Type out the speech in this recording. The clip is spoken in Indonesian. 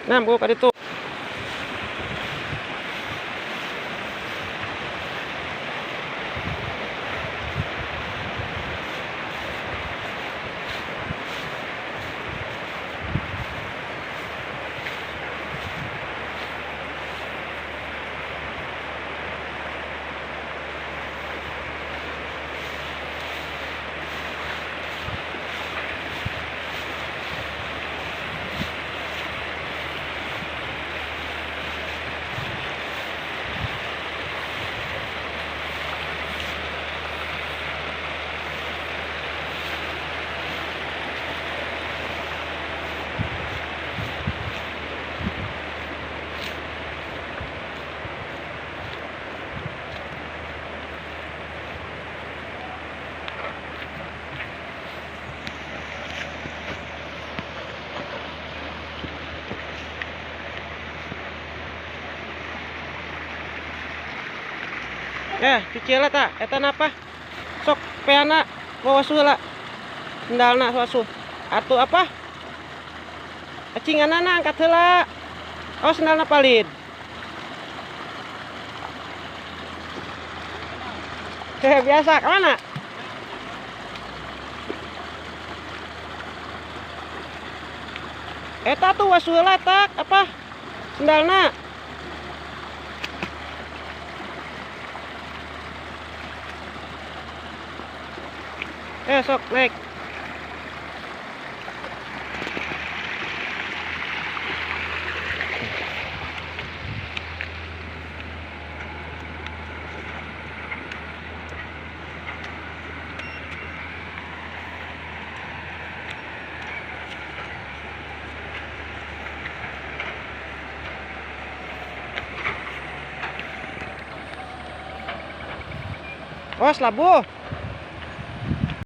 Nah, buka itu. Cuci lah tak, eta apa? Sok peana bawa sula. Sendalna wasu. Atuh apa? Acinganana angkat heula. Oh, sendalna palid. Biasa, kemana? Eta tuh wasu heula tak, apa? Sendalna. Sok naik. Oh, labu.